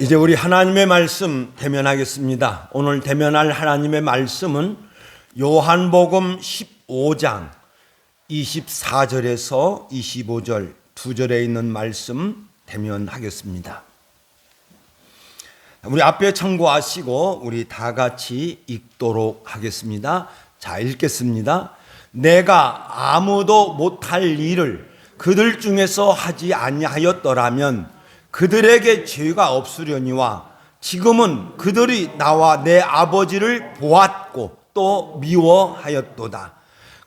이제 우리 하나님의 말씀 대면하겠습니다. 오늘 대면할 하나님의 말씀은 요한복음 15장 24절에서 25절 두 절에 있는 말씀 대면하겠습니다. 우리 앞에 참고하시고 우리 다 같이 읽도록 하겠습니다. 자, 읽겠습니다. 내가 아무도 못할 일을 그들 중에서 하지 아니하였더라면 그들에게 죄가 없으려니와 지금은 그들이 나와 내 아버지를 보았고 또 미워하였도다.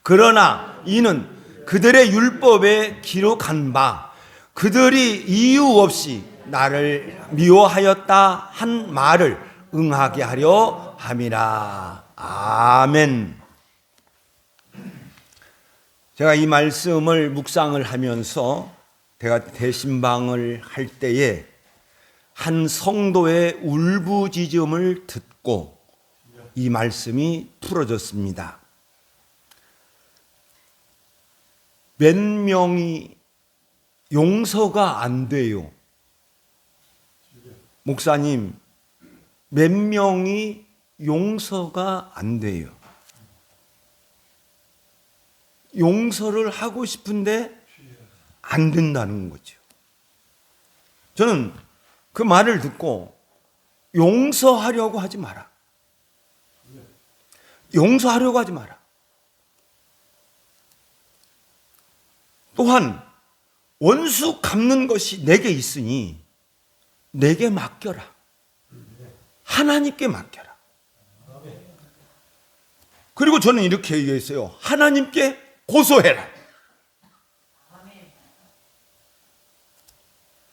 그러나 이는 그들의 율법에 기록한 바 그들이 이유 없이 나를 미워하였다 한 말을 응하게 하려 함이라. 아멘. 제가 이 말씀을 묵상을 하면서 제가 대신방을 할 때에 한 성도의 울부짖음을 듣고 이 말씀이 풀어졌습니다. 몇 명이 용서가 안 돼요. 목사님, 몇 명이 용서가 안 돼요. 용서를 하고 싶은데 안 된다는 거죠. 저는 그 말을 듣고 용서하려고 하지 마라. 용서하려고 하지 마라. 또한 원수 갚는 것이 내게 있으니 내게 맡겨라. 하나님께 맡겨라. 그리고 저는 이렇게 얘기했어요. 하나님께 고소해라.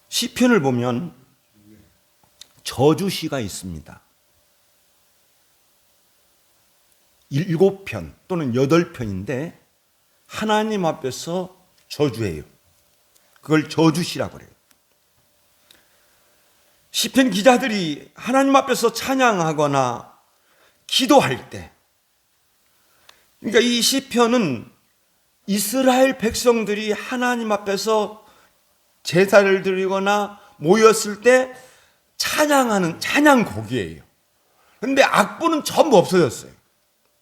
시편을 보면 저주시가 있습니다. 7편 또는 8편인데 하나님 앞에서 저주해요. 그걸 저주시라고 그래요. 시편 기자들이 하나님 앞에서 찬양하거나 기도할 때, 그러니까 이 시편은 이스라엘 백성들이 하나님 앞에서 제사를 드리거나 모였을 때 찬양하는 찬양곡이에요. 그런데 악보는 전부 없어졌어요.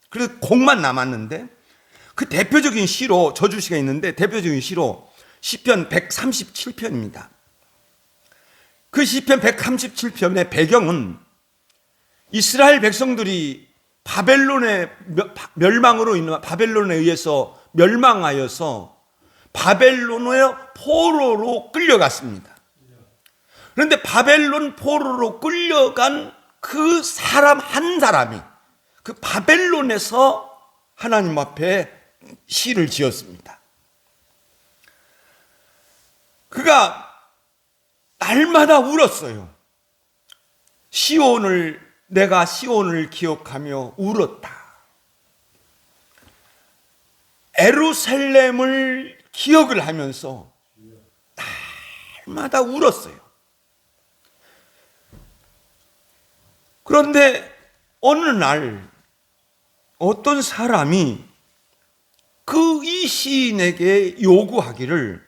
그래서 곡만 남았는데 그 대표적인 시로 저주시가 있는데 대표적인 시로 시편 137편입니다. 그 시편 137편의 배경은 이스라엘 백성들이 바벨론의 멸망으로 인해 바벨론에 의해서 멸망하여서 바벨론의 포로로 끌려갔습니다. 그런데 바벨론 포로로 끌려간 그 사람 한 사람이 그 바벨론에서 하나님 앞에 시를 지었습니다. 그가 날마다 울었어요. 내가 시온을 기억하며 울었다. 예루살렘을 기억을 하면서 날마다 울었어요. 그런데 어느 날 어떤 사람이 이 시인에게 요구하기를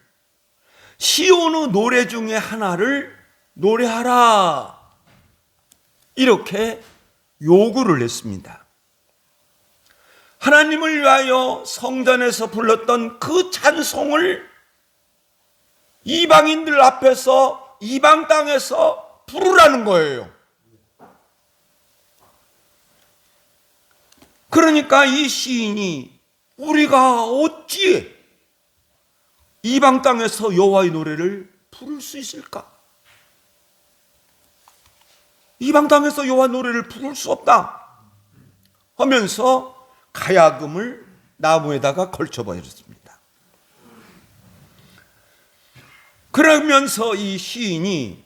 시온의 노래 중에 하나를 노래하라 이렇게 요구를 했습니다. 하나님을 위하여 성전에서 불렀던 그 찬송을 이방인들 앞에서 이방 땅에서 부르라는 거예요. 그러니까 이 시인이 우리가 어찌 이방 땅에서 여호와의 노래를 부를 수 있을까? 이방 땅에서 여호와 노래를 부를 수 없다 하면서 가야금을 나무에다가 걸쳐버렸습니다. 그러면서 이 시인이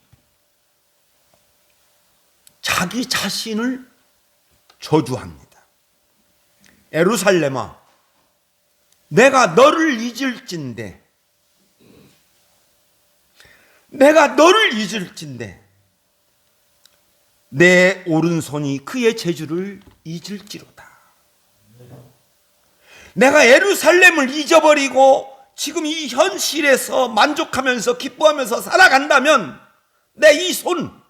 자기 자신을 저주합니다. 예루살렘아, 내가 너를 잊을진데 내 오른손이 그의 재주를 잊을지로다. 내가 예루살렘을 잊어버리고 지금 이 현실에서 만족하면서 기뻐하면서 살아간다면 내 이 손,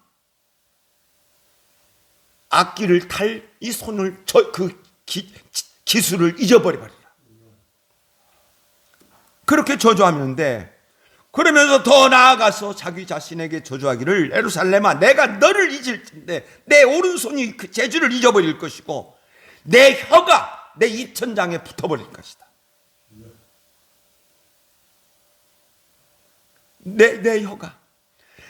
악기를 탈 이 손을 기술을 잊어버려버리라. 그렇게 저주하는데, 그러면서 더 나아가서 자기 자신에게 저주하기를 예루살렘아 내가 너를 잊을 텐데 내 오른손이 그 재주를 잊어버릴 것이고 내 혀가 내 입천장에 붙어버릴 것이다. 내 혀가,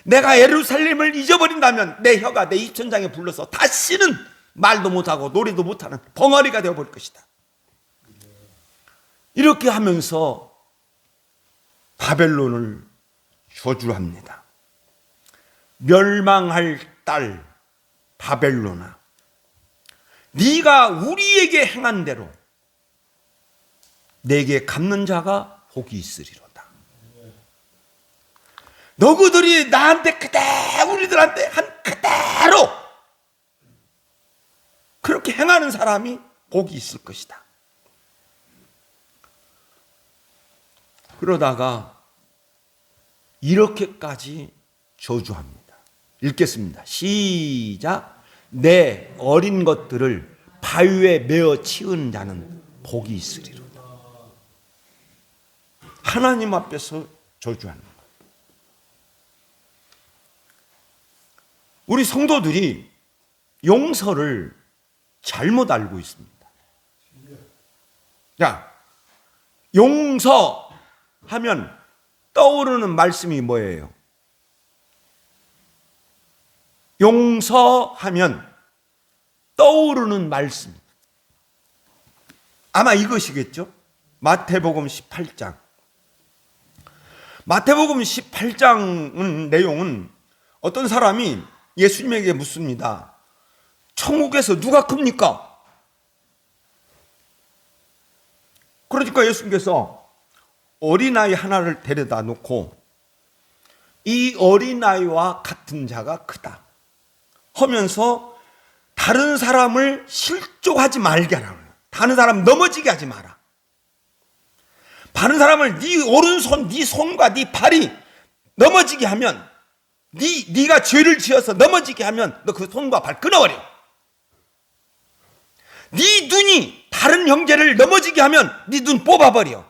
내가 예루살렘을 잊어버린다면 내 혀가 내 입천장에 불러서 다시는 말도 못하고 노래도 못하는 벙어리가 되어버릴 것이다. 이렇게 하면서 바벨론을 저주합니다. 멸망할 딸 바벨론아, 네가 우리에게 행한 대로 내게 갚는 자가 복이 있으리로다. 너희들이 나한테 그대로, 우리들한테 한 그대로 그렇게 행하는 사람이 복이 있을 것이다. 그러다가 이렇게까지 저주합니다. 읽겠습니다. 시작. 내 어린 것들을 바위에 메어 치은 자는 복이 있으리로다. 하나님 앞에서 저주하는 거예요. 우리 성도들이 용서를 잘못 알고 있습니다. 자, 용서하면 떠오르는 말씀이 뭐예요? 용서하면 떠오르는 말씀, 아마 이것이겠죠? 마태복음 18장. 마태복음 18장 내용은 어떤 사람이 예수님에게 묻습니다. 천국에서 누가 큽니까? 그러니까 예수님께서 어린아이 하나를 데려다 놓고 이 어린아이와 같은 자가 크다 하면서 다른 사람을 실족하지 말게 하라는 거예요. 다른 사람 넘어지게 하지 마라. 다른 사람을 네 오른손, 네 손과 네 발이 넘어지게 하면, 네가 죄를 지어서 넘어지게 하면 너 그 손과 발 끊어버려. 네 눈이 다른 형제를 넘어지게 하면 네 눈 뽑아버려.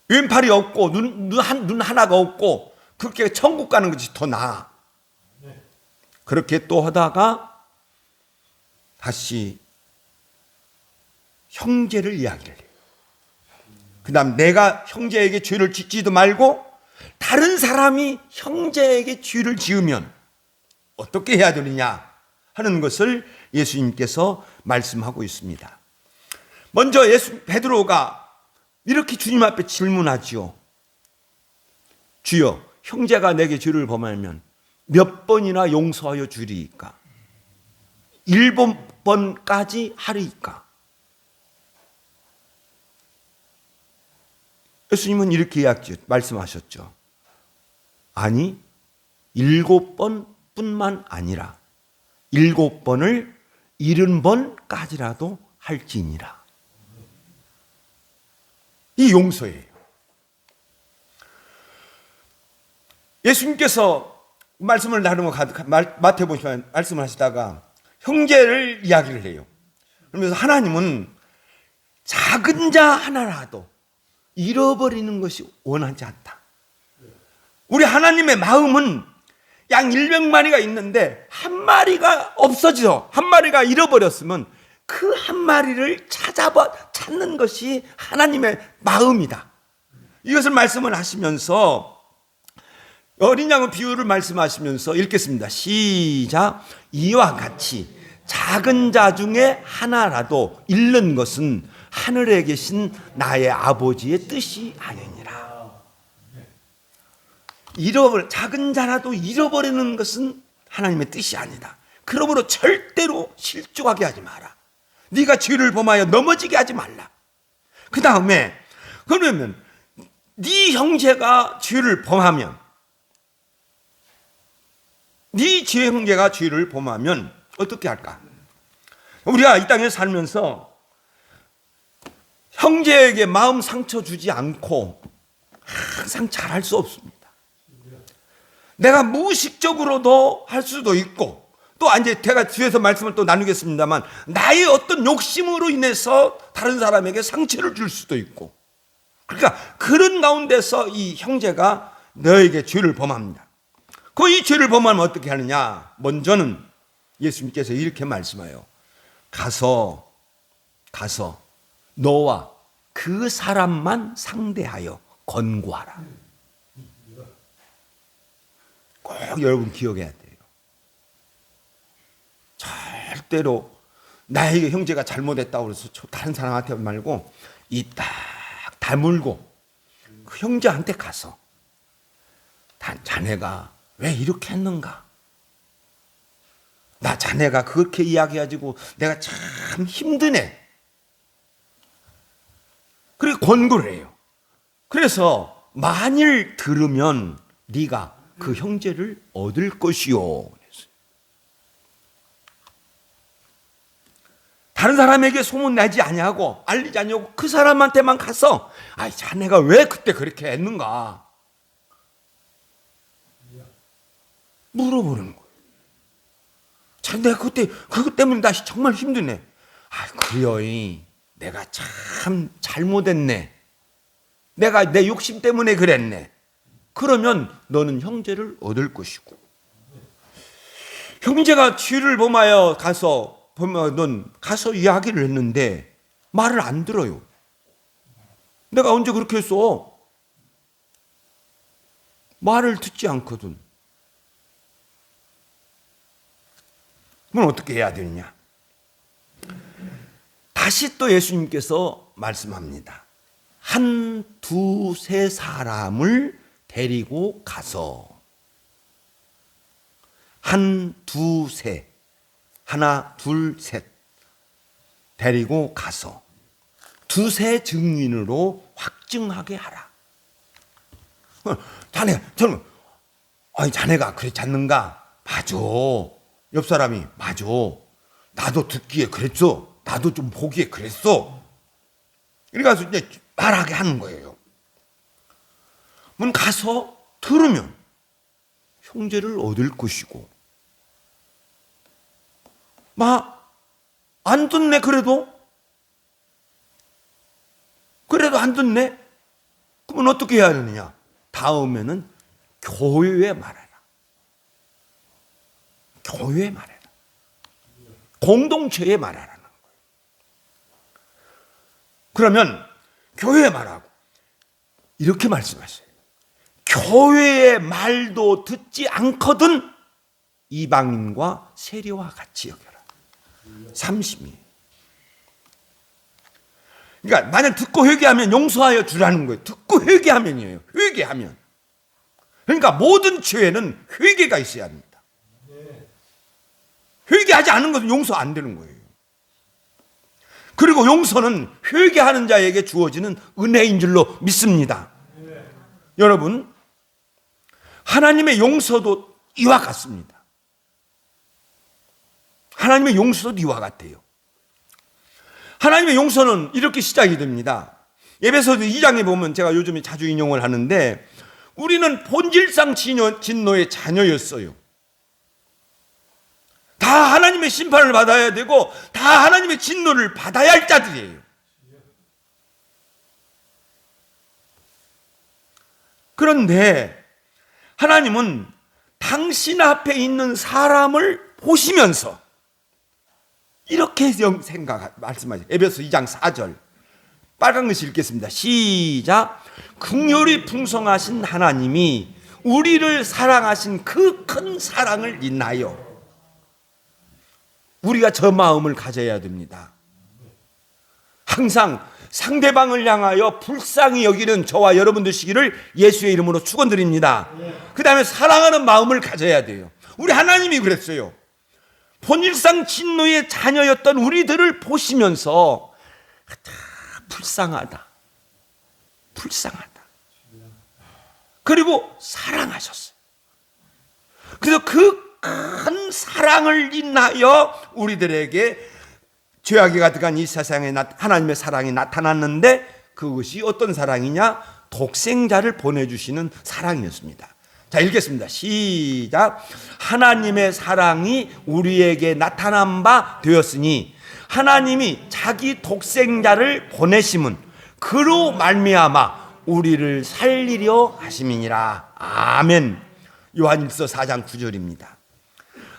왼팔이 없고 눈 하나가 없고 그렇게 천국 가는 것이 더 나아. 그렇게 또 하다가 다시 형제를 이야기를 해요. 그 다음 내가 형제에게 죄를 짓지도 말고 다른 사람이 형제에게 죄를 지으면 어떻게 해야 되느냐 하는 것을 예수님께서 말씀하고 있습니다. 먼저 베드로가 이렇게 주님 앞에 질문하지요. 주여, 형제가 내게 죄를 범하면 몇 번이나 용서하여 주리이까? 7번까지 하리이까? 예수님은 이렇게 말씀하셨죠. 아니, 7번뿐만 아니라 7번을 70번까지라도 할지니라. 이 용서예요. 예수님께서 말씀을 나누고 마태복음 말씀을 하시다가 형제를 이야기를 해요. 그러면서 하나님은 작은 자 하나라도 잃어버리는 것이 원하지 않다. 우리 하나님의 마음은 양 100마리가 있는데 한 마리가 없어져, 한 마리가 잃어버렸으면 그 한 마리를 찾는 것이 하나님의 마음이다. 이것을 말씀을 하시면서 어린 양의 비유를 말씀하시면서 읽겠습니다. 시작. 이와 같이 작은 자 중에 하나라도 잃는 것은 하늘에 계신 나의 아버지의 뜻이 아니니라. 작은 자라도 잃어버리는 것은 하나님의 뜻이 아니다. 그러므로 절대로 실족하게 하지 마라. 네가 죄를 범하여 넘어지게 하지 말라. 그 다음에 그러면 네 형제가 죄를 범하면, 네 형제가 죄를 범하면 어떻게 할까? 우리가 이 땅에 살면서 형제에게 마음 상처 주지 않고 항상 잘할 수 없습니다. 내가 무의식적으로도 할 수도 있고, 또 이제 제가 뒤에서 말씀을 또 나누겠습니다만, 나의 어떤 욕심으로 인해서 다른 사람에게 상처를 줄 수도 있고, 그러니까 그런 가운데서 이 형제가 너에게 죄를 범합니다. 그 이 죄를 범하면 어떻게 하느냐? 먼저는 예수님께서 이렇게 말씀해요. 가서 너와 그 사람만 상대하여 권고하라. 꼭 여러분 기억해야 돼요. 절대로 나에게 형제가 잘못했다고 해서 다른 사람한테 말고 이 딱 다물고 그 형제한테 가서 자네가 왜 이렇게 했는가? 나 자네가 그렇게 이야기해가지고 내가 참 힘드네. 그리고 권고를 해요. 그래서 만일 들으면 네가 그 형제를 얻을 것이요. 다른 사람에게 소문내지 아니하고 알리지 아니하고 그 사람한테만 가서 자네가 왜 그때 그렇게 했는가 물어보는 거예요. 내가 그때 그것 때문에 나 정말 힘드네. 그여이 내가 참 잘못했네. 내가 내 욕심 때문에 그랬네. 그러면 너는 형제를 얻을 것이고, 형제가 죄를 범하여 넌 가서 이야기를 했는데 말을 안 들어요. 내가 언제 그렇게 했어? 말을 듣지 않거든. 그럼 어떻게 해야 되느냐? 다시 또 예수님께서 말씀합니다. 한, 두, 세 사람을 데리고 가서, 한, 두, 세, 하나, 둘, 셋 데리고 가서 두세 증인으로 확증하게 하라. 자네가 그랬지 않는가? 맞아. 옆 사람이 맞아. 나도 듣기에 그랬어. 나도 좀 보기에 그랬어. 이래가지고 이제 말하게 하는 거예요. 가서 들으면 형제를 얻을 것이고, 안 듣네. 그래도 안 듣네. 그러면 어떻게 해야 하느냐? 다음에는 교회에 말해라. 교회에 말해라. 공동체에 말하라는 거예요. 그러면 교회에 말하고 이렇게 말씀하세요. 교회의 말도 듣지 않거든 이방인과 세리와 같이 여겨라. 30일. 그러니까 만약 듣고 회개하면 용서하여 주라는 거예요. 듣고 회개하면이에요. 회개하면. 그러니까 모든 죄에는 회개가 있어야 합니다. 회개하지 않은 것은 용서 안 되는 거예요. 그리고 용서는 회개하는 자에게 주어지는 은혜인 줄로 믿습니다. 여러분, 하나님의 용서도 이와 같습니다. 하나님의 용서도 이와 같아요. 하나님의 용서는 이렇게 시작이 됩니다. 에베소서 2장에 보면 제가 요즘에 자주 인용을 하는데, 우리는 본질상 진노의 자녀였어요. 다 하나님의 심판을 받아야 되고 다 하나님의 진노를 받아야 할 자들이에요. 그런데 하나님은 당신 앞에 있는 사람을 보시면서 이렇게 말씀하세요. 에베소 2장 4절 빨간 글씨 읽겠습니다. 시작. 긍휼이 풍성하신 하나님이 우리를 사랑하신 그 큰 사랑을 인하여, 우리가 저 마음을 가져야 됩니다. 항상 상대방을 향하여 불쌍히 여기는 저와 여러분 되시기를 예수의 이름으로 축원드립니다. 그 다음에 사랑하는 마음을 가져야 돼요. 우리 하나님이 그랬어요. 본질상 진노의 자녀였던 우리들을 보시면서 불쌍하다. 그리고 사랑하셨어요. 그래서 그 큰 사랑을 인하여 우리들에게 죄악이 가득한 이 세상에 하나님의 사랑이 나타났는데 그것이 어떤 사랑이냐? 독생자를 보내주시는 사랑이었습니다. 자, 읽겠습니다. 시작. 하나님의 사랑이 우리에게 나타난 바 되었으니 하나님이 자기 독생자를 보내심은 그로 말미암아 우리를 살리려 하심이니라. 아멘. 요한일서 4장 9절입니다.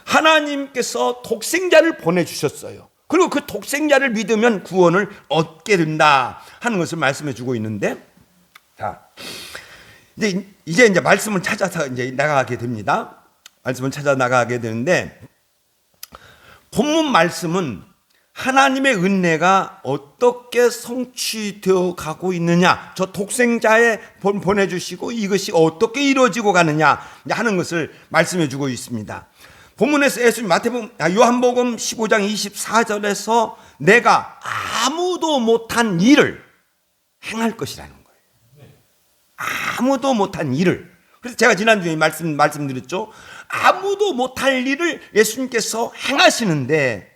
하나님께서 독생자를 보내주셨어요. 그리고 그 독생자를 믿으면 구원을 얻게 된다 하는 것을 말씀해 주고 있는데, 자, 이제 말씀을 찾아서 이제 나가게 됩니다. 말씀을 찾아 나가게 되는데, 본문 말씀은 하나님의 은혜가 어떻게 성취되어 가고 있느냐, 저 독생자에 보내주시고 이것이 어떻게 이루어지고 가느냐 하는 것을 말씀해 주고 있습니다. 본문에서 예수님 요한복음 15장 24절에서 내가 아무도 못한 일을 행할 것이라는 거예요. 아무도 못한 일을. 그래서 제가 지난주에 말씀드렸죠. 아무도 못할 일을 예수님께서 행하시는데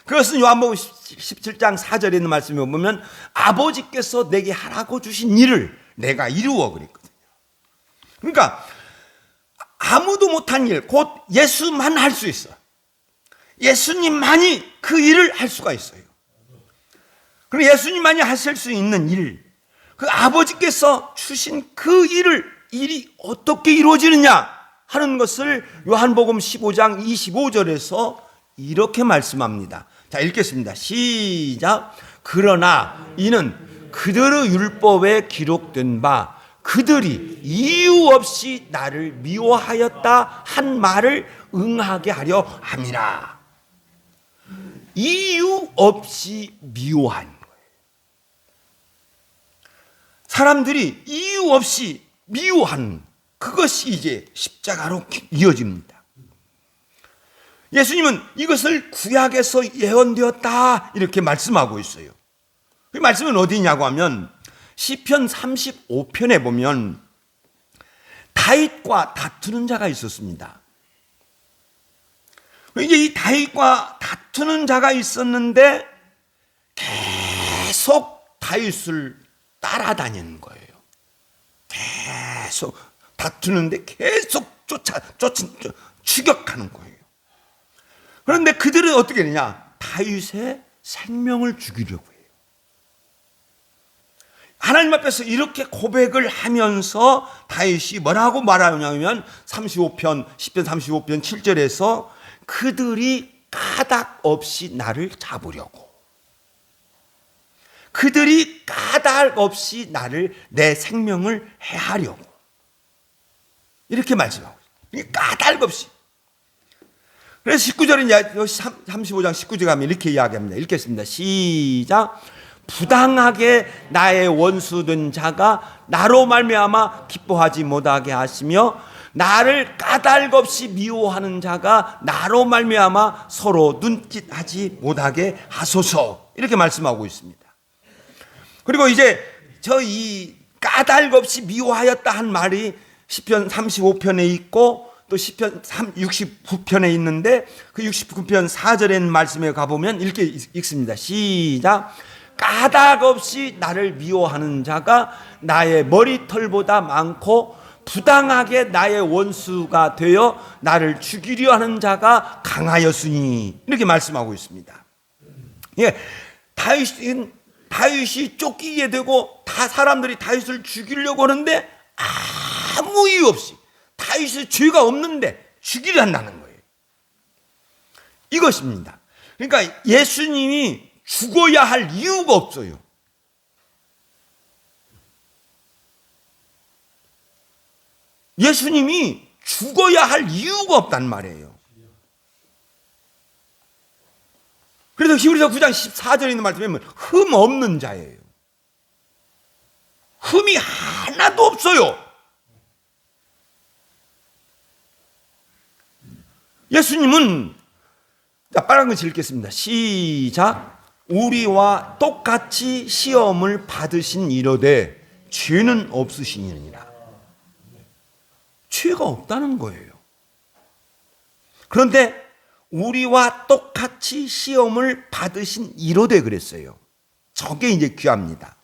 그것은 요한복음 17장 4절에 있는 말씀에 보면 아버지께서 내게 하라고 주신 일을 내가 이루어 그랬거든요. 그러니까 아무도 못한 일, 곧 예수만 할 수 있어. 예수님만이 그 일을 할 수가 있어요. 그리고 예수님만이 하실 수 있는 일, 그 아버지께서 주신 그 일이 어떻게 이루어지느냐 하는 것을 요한복음 15장 25절에서 이렇게 말씀합니다. 자, 읽겠습니다. 시작. 그러나 이는 그들의 율법에 기록된 바 그들이 이유 없이 나를 미워하였다 한 말을 응하게 하려 함이라. 이유 없이 미워한 거예요. 사람들이 이유 없이 미워한 그것이 이제 십자가로 이어집니다. 예수님은 이것을 구약에서 예언되었다 이렇게 말씀하고 있어요. 그 말씀은 어디냐고 하면 시편 35편에 보면 다윗과 다투는 자가 있었습니다. 이제 이 다윗과 다투는 자가 있었는데 계속 다윗을 따라다니는 거예요. 계속 다투는데 계속 추격하는 거예요. 그런데 그들은 어떻게 되냐? 다윗의 생명을 죽이려고 해요. 하나님 앞에서 이렇게 고백을 하면서 다윗이 뭐라고 말하냐면 35편, 10편 35편 7절에서 그들이 까닭 없이 나를 잡으려고, 그들이 까닭 없이 내 생명을 해하려고 이렇게 말씀하고 있어요. 까닭 없이. 그래서 19절에 이제 35장 19절 가면 이렇게 이야기합니다. 읽겠습니다. 시작. 부당하게 나의 원수된 자가 나로 말미암아 기뻐하지 못하게 하시며 나를 까닭 없이 미워하는 자가 나로 말미암아 서로 눈짓하지 못하게 하소서 이렇게 말씀하고 있습니다. 그리고 이제 이 까닭 없이 미워하였다 한 말이 시편 35편에 있고 또 시편 69편에 있는데 그 69편 4절에 있는 말씀에 가보면 이렇게 읽습니다. 시작. 까닭 없이 나를 미워하는 자가 나의 머리털보다 많고 부당하게 나의 원수가 되어 나를 죽이려 하는 자가 강하였으니 이렇게 말씀하고 있습니다. 예, 다윗이 쫓기게 되고 다 사람들이 다윗을 죽이려고 하는데 아무 이유 없이 다윗의 죄가 없는데 죽이려 한다는 거예요. 이것입니다. 그러니까 예수님이 죽어야 할 이유가 없어요. 예수님이 죽어야 할 이유가 없단 말이에요. 그래서 히브리서 9장 14절에 있는 말씀에 보면 흠 없는 자예요. 흠이 하나도 없어요. 예수님은, 자, 빨간 글씨 읽겠습니다. 시작. 우리와 똑같이 시험을 받으신 이로되 죄는 없으시니라. 죄가 없다는 거예요. 그런데 우리와 똑같이 시험을 받으신 이로되 그랬어요. 저게 이제 귀합니다.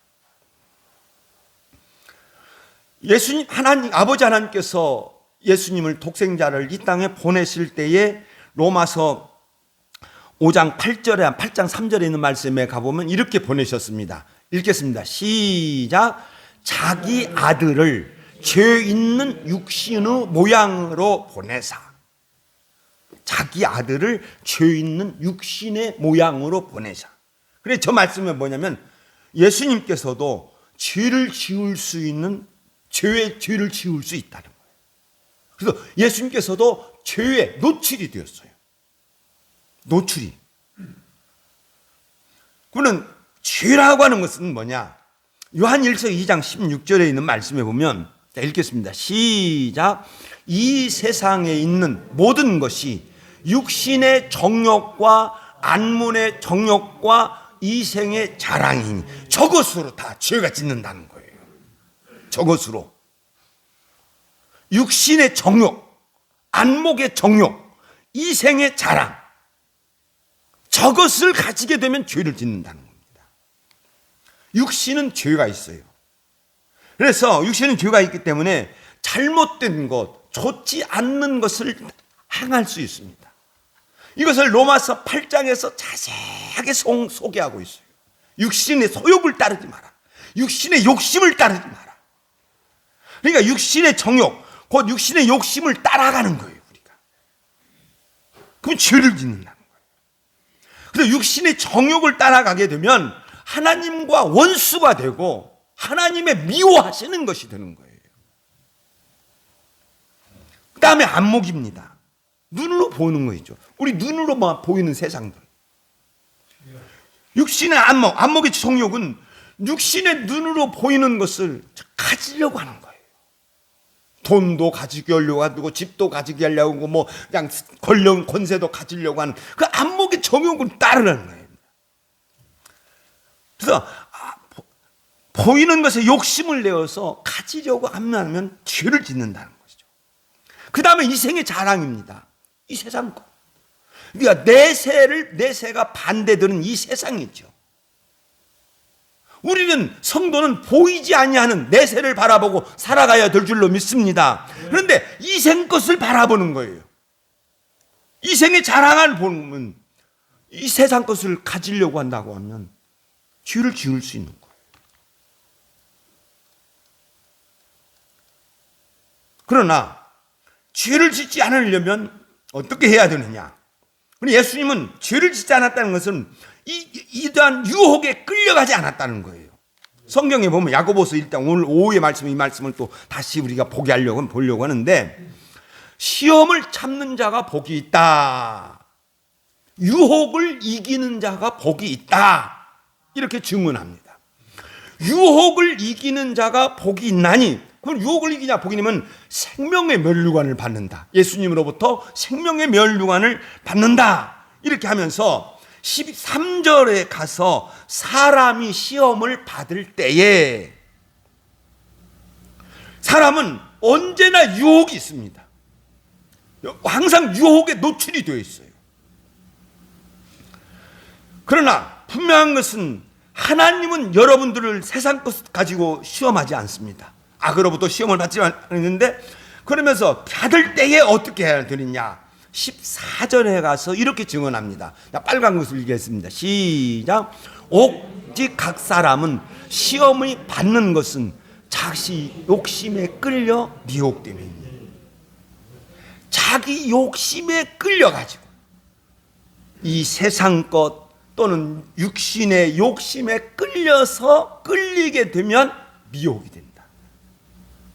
예수님, 하나님, 아버지 하나님께서 예수님을 독생자를 이 땅에 보내실 때에 로마서 5장 8장 3절에 있는 말씀에 가보면 이렇게 보내셨습니다. 읽겠습니다. 시작. 자기 아들을 죄 있는 육신의 모양으로 보내사. 자기 아들을 죄 있는 육신의 모양으로 보내사. 그래, 저 말씀은 뭐냐면 예수님께서도 죄를 지을 수 있는 죄를 지을 수 있다는 거예요. 그래서 예수님께서도 죄에 노출이 되었어요. 노출이. 그러면 죄라고 하는 것은 뭐냐? 요한 1서 2장 16절에 있는 말씀에 보면, 자, 읽겠습니다. 시작. 이 세상에 있는 모든 것이 육신의 정욕과 안문의 정욕과 이생의 자랑이니 저것으로 다 죄가 짓는다는 거예요. 저것으로. 육신의 정욕, 안목의 정욕, 이생의 자랑, 저것을 가지게 되면 죄를 짓는다는 겁니다. 육신은 죄가 있어요. 그래서 육신은 죄가 있기 때문에 잘못된 것, 좋지 않는 것을 행할 수 있습니다. 이것을 로마서 8장에서 자세하게 소개하고 있어요. 육신의 소욕을 따르지 마라. 육신의 욕심을 따르지 마라. 그러니까 육신의 정욕, 곧 육신의 욕심을 따라가는 거예요, 우리가. 그럼 죄를 짓는다는 거예요. 그래서 육신의 정욕을 따라가게 되면 하나님과 원수가 되고 하나님의 미워하시는 것이 되는 거예요. 그 다음에 안목입니다. 눈으로 보는 거죠. 우리 눈으로만 보이는 세상들. 육신의 안목의 정욕은 육신의 눈으로 보이는 것을 가지려고 하는 거예요. 돈도 가지게 하려고 하고, 집도 가지게 하려고 하고, 뭐 그냥 권세도 가지려고 하는 그 안목의 정욕을 따르는 거예요. 그래서 보이는 것에 욕심을 내어서 가지려고 하면 죄를 짓는다는 것이죠. 그 다음에 이생의 자랑입니다. 이 세상 것. 그러니까 내세가 반대되는 이 세상이죠. 우리는 성도는 보이지 아니하는 내세를 바라보고 살아가야 될 줄로 믿습니다. 그런데 이생 것을 바라보는 거예요. 이생의 자랑을 보면 이 세상 것을 가지려고 한다고 하면 죄를 지을 수 있는 거예요. 그러나 죄를 짓지 않으려면 어떻게 해야 되느냐? 예수님은 죄를 짓지 않았다는 것은 이러한 유혹에 끌려가지 않았다는 거예요. 성경에 보면 야고보서 1장 오늘 오후의 말씀, 이 말씀을 또 다시 우리가 보려고 하는데, 시험을 참는 자가 복이 있다. 유혹을 이기는 자가 복이 있다. 이렇게 증언합니다. 유혹을 이기는 자가 복이 있나니, 그럼 유혹을 이기냐 복이 있냐면 생명의 면류관을 받는다. 예수님으로부터 생명의 면류관을 받는다. 이렇게 하면서 13절에 가서 사람이 시험을 받을 때에 사람은 언제나 유혹이 있습니다. 항상 유혹에 노출이 되어 있어요. 그러나 분명한 것은 하나님은 여러분들을 세상 것 가지고 시험하지 않습니다. 악으로부터 시험을 받지 않는데, 그러면서 받을 때에 어떻게 해야 되느냐? 14절에 가서 이렇게 증언합니다. 빨간 것을 읽겠습니다. 시작. 오직 각 사람은 시험을 받는 것은 자기 욕심에 끌려 미혹됨이니. 자기 욕심에 끌려가지고 이 세상 것 또는 육신의 욕심에 끌리게 되면 미혹이 된다.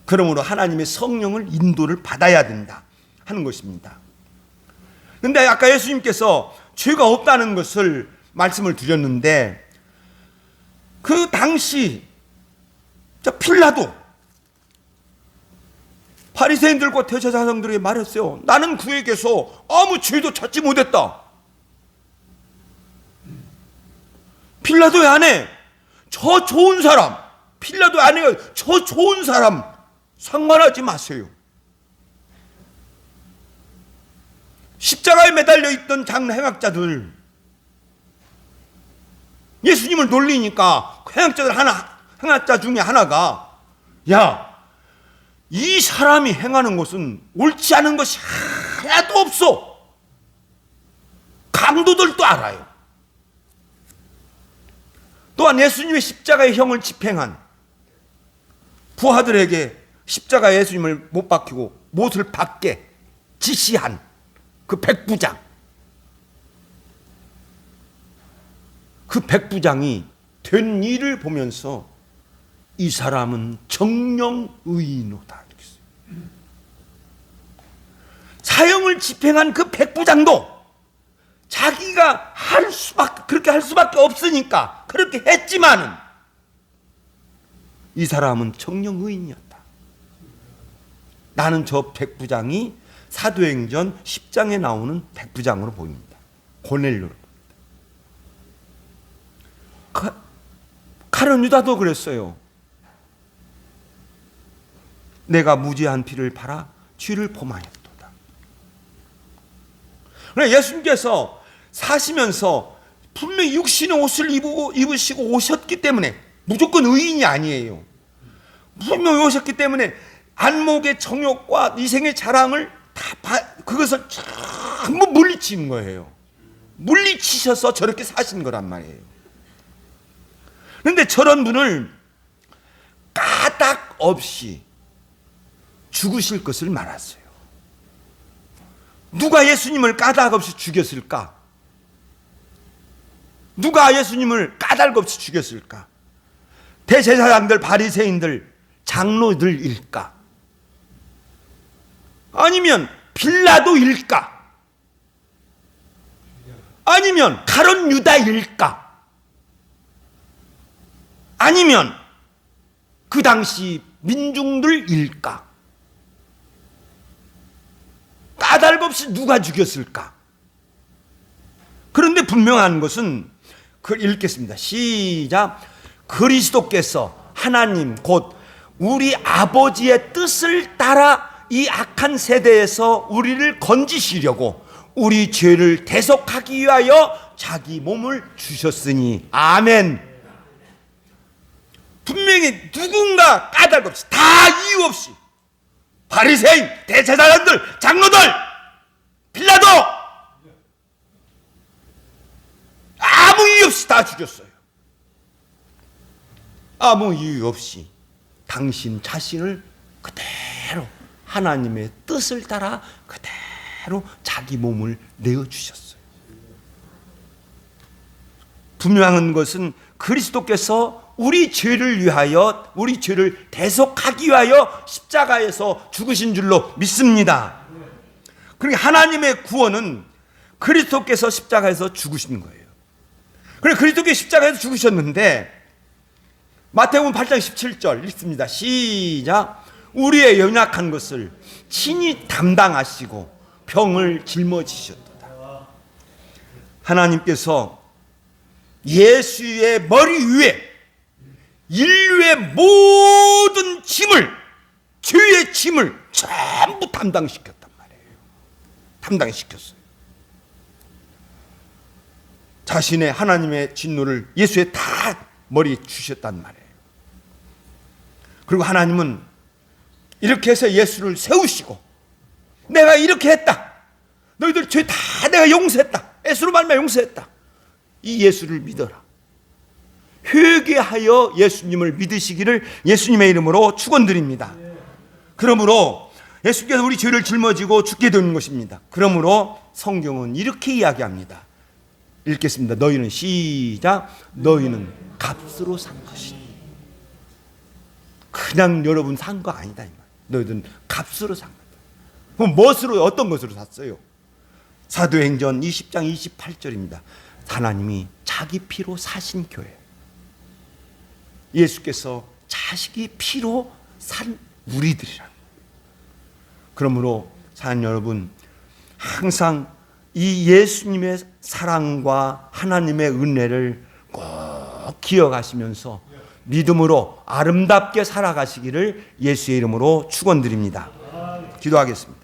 그러므로 하나님의 성령을 인도를 받아야 된다 하는 것입니다. 그런데 아까 예수님께서 죄가 없다는 것을 말씀을 드렸는데, 그 당시 필라도 바리새인들과 대제사장들에게 말했어요. 나는 그에게서 아무 죄도 찾지 못했다. 필라도의 아내, 저 좋은 사람, 필라도의 아내가 저 좋은 사람 상관하지 마세요. 십자가에 매달려 있던 장행학자들, 예수님을 놀리니까 행학자 중에 하나가, 야, 이 사람이 행하는 것은 옳지 않은 것이 하나도 없어. 강도들도 알아요. 또한 예수님의 십자가의 형을 집행한 부하들에게 십자가에 예수님을 못 박히고 못을 박게 지시한 그 백부장, 그 백부장이 된 일을 보면서 이 사람은 정령 의인이다. 사형을 집행한 그 백부장도 자기가 그렇게 할 수밖에 없으니까 그렇게 했지만은 이 사람은 정령 의인이었다. 나는 저 백부장이 사도행전 10장에 나오는 백부장으로 보입니다. 고넬료로. 가룟 유다도 그랬어요. 내가 무죄한 피를 팔아 쥐를 범하였도다. 그러나 예수님께서 사시면서 분명히 육신의 옷을 입으시고 오셨기 때문에 무조건 의인이 아니에요. 분명히 오셨기 때문에 안목의 정욕과 이생의 자랑을 그것을 전부 물리치는 거예요. 물리치셔서 저렇게 사신 거란 말이에요. 그런데 저런 분을 까닭 없이 죽으실 것을 말았어요. 누가 예수님을 까닭 없이 죽였을까? 누가 예수님을 까닭 없이 죽였을까? 대제사장들, 바리새인들, 장로들일까? 아니면 빌라도일까? 아니면 가룟 유다일까? 아니면 그 당시 민중들일까? 까닭 없이 누가 죽였을까? 그런데 분명한 것은 읽겠습니다. 시작. 그리스도께서 하나님 곧 우리 아버지의 뜻을 따라 이 악한 세대에서 우리를 건지시려고 우리 죄를 대속하기 위하여 자기 몸을 주셨으니. 아멘. 분명히 누군가 까닭 없이, 다 이유 없이, 바리새인, 대제사장들, 장로들, 빌라도 아무 이유 없이 다 죽였어요. 아무 이유 없이 당신 자신을 그대로 하나님의 뜻을 따라 그대로 자기 몸을 내어주셨어요. 분명한 것은 그리스도께서 우리 죄를 위하여, 우리 죄를 대속하기 위하여 십자가에서 죽으신 줄로 믿습니다. 그러니까 하나님의 구원은 그리스도께서 십자가에서 죽으신 거예요. 그래, 그리스도께서 십자가에서 죽으셨는데 마태복음 8장 17절 읽습니다. 시작. 우리의 연약한 것을 친히 담당하시고 병을 짊어지셨도다. 하나님께서 예수의 머리 위에 인류의 모든 짐을, 죄의 짐을 전부 담당시켰단 말이에요. 담당시켰어요. 자신의 하나님의 진노를 예수의 다 머리에 주셨단 말이에요. 그리고 하나님은 이렇게 해서 예수를 세우시고, 내가 이렇게 했다, 너희들 죄 다 내가 용서했다, 예수로 말미암아 용서했다, 이 예수를 믿어라. 회개하여 예수님을 믿으시기를 예수님의 이름으로 축원드립니다. 그러므로 예수께서 우리 죄를 짊어지고 죽게 되는 것입니다. 그러므로 성경은 이렇게 이야기합니다. 읽겠습니다. 너희는 시작. 너희는 값으로 산 것이니. 그냥 여러분 산 거 아니다 이 말. 너희들은 값으로 산 거다. 그럼 무엇으로, 어떤 것으로 샀어요? 사도행전 20장 28절입니다. 하나님이 자기 피로 사신 교회. 예수께서 자식이 피로 산 우리들이라. 그러므로 사는 여러분, 항상 이 예수님의 사랑과 하나님의 은혜를 꼭 기억하시면서 믿음으로 아름답게 살아가시기를 예수의 이름으로 축원드립니다. 기도하겠습니다.